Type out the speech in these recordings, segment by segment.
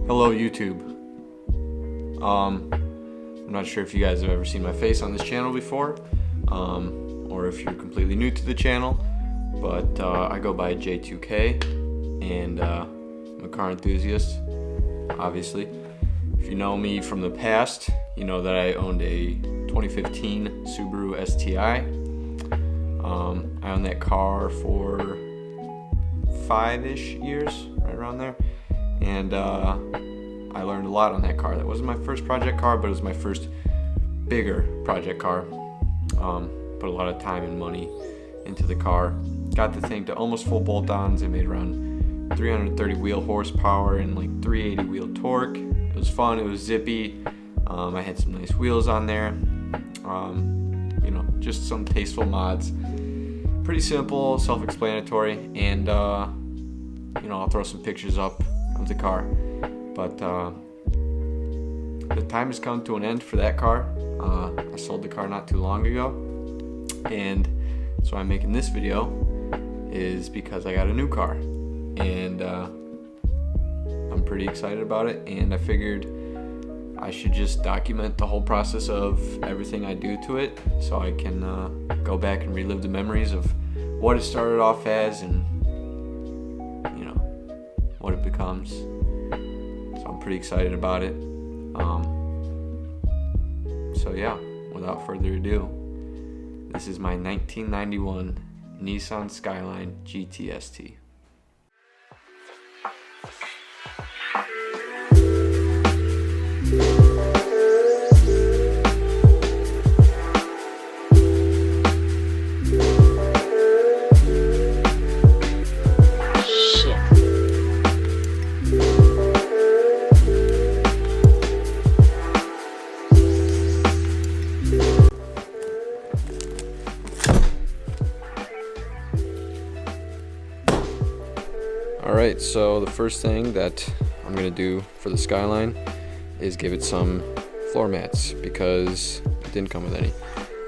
Hello YouTube. I'm not sure if you guys have ever seen my face on this channel before, or if you're completely new to the channel, but I go by J2K, and I'm a car enthusiast, obviously. If you know me from the past, you know that I owned a 2015 Subaru STI. I owned that car for 5-ish years, right around there, and I learned a lot on that car. That wasn't my first project car, but it was my first bigger project car. Put a lot of time and money into the car. Got the thing to almost full bolt-ons. It made around 330 wheel horsepower and like 380 wheel torque. It was fun, it was zippy. I had some nice wheels on there. You know, just some tasteful mods. Pretty simple, self-explanatory, and you know, I'll throw some pictures up of the car. But the time has come to an end for that car. I sold the car not too long ago, and so I'm making this video is because I got a new car, and I'm pretty excited about it, and I figured I should just document the whole process of everything I do to it, so I can go back and relive the memories of what it started off as, and you know, what it becomes. So I'm pretty excited about it. So yeah, without further ado, this is my 1991 Nissan Skyline GTST. Alright, so the first thing that I'm going to do for the Skyline is give it some floor mats, because it didn't come with any,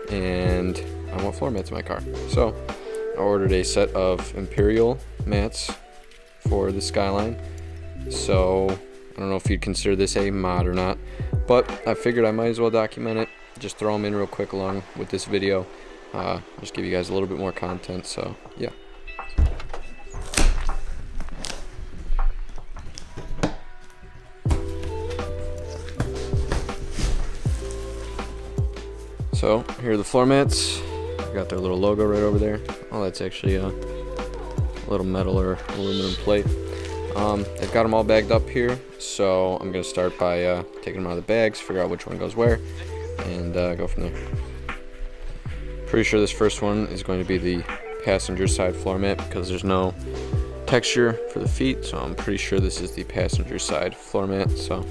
and I want floor mats in my car. So I ordered a set of Imperial mats for the Skyline. So I don't know if you'd consider this a mod or not, but I figured I might as well document it, just throw them in real quick along with this video, just give you guys a little bit more content. So yeah. So here are the floor mats. Got their little logo right over there. Oh, that's actually a little metal or aluminum plate. I've got them all bagged up here, so I'm gonna start by taking them out of the bags, figure out which one goes where, and go from there. Pretty sure this first one is going to be the passenger side floor mat, because there's no texture for the feet, so I'm pretty sure this is the passenger side floor mat. So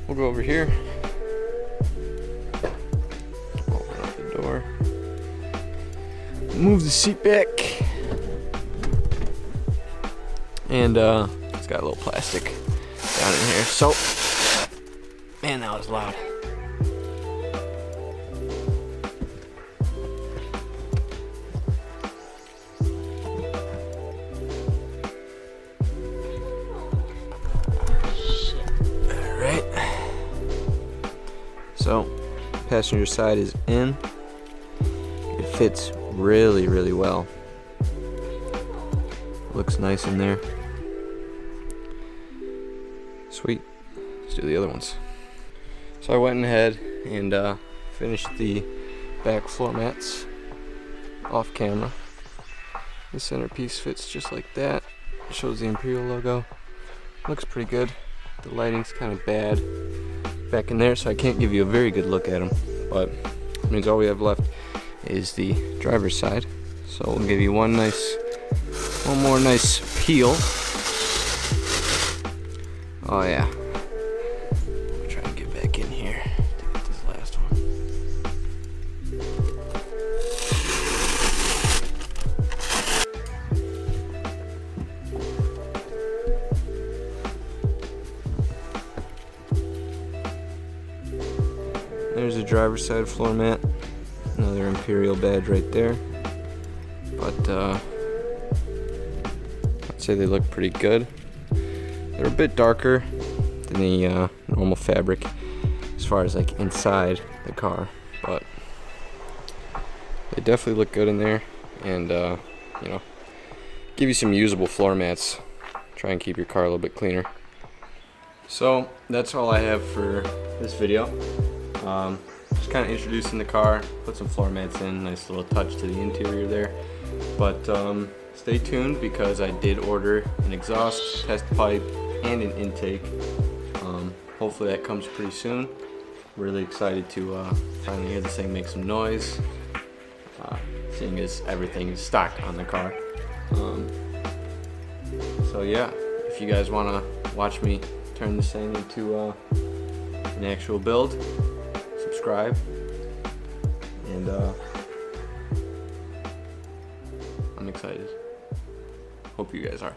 we'll go over here. Door. Move the seat back, and it's got a little plastic down in here. So, man, that was loud. All right. So, passenger side is in. Fits really, really well. Looks nice in there. Sweet. Let's do the other ones. So I went ahead and finished the back floor mats off camera. The centerpiece fits just like that. It shows the Imperial logo. Looks pretty good. The lighting's kind of bad back in there, so I can't give you a very good look at them, but it means all we have left is the driver's side. So we'll give you one more nice peel. Oh yeah. I'll try and get back in here to get this last one. There's a driver's side floor mat. Another Imperial badge right there, but I'd say they look pretty good. They're a bit darker than the normal fabric as far as like inside the car, but they definitely look good in there, and you know, give you some usable floor mats. Try and keep your car a little bit cleaner. So that's all I have for this video. Just kind of introducing the car, put some floor mats in, nice little touch to the interior there. But stay tuned, because I did order an exhaust test pipe and an intake. Hopefully that comes pretty soon. Really excited to finally hear this thing make some noise, seeing as everything is stock on the car. So yeah, if you guys want to watch me turn this thing into an actual build, subscribe, and I'm excited. Hope you guys are.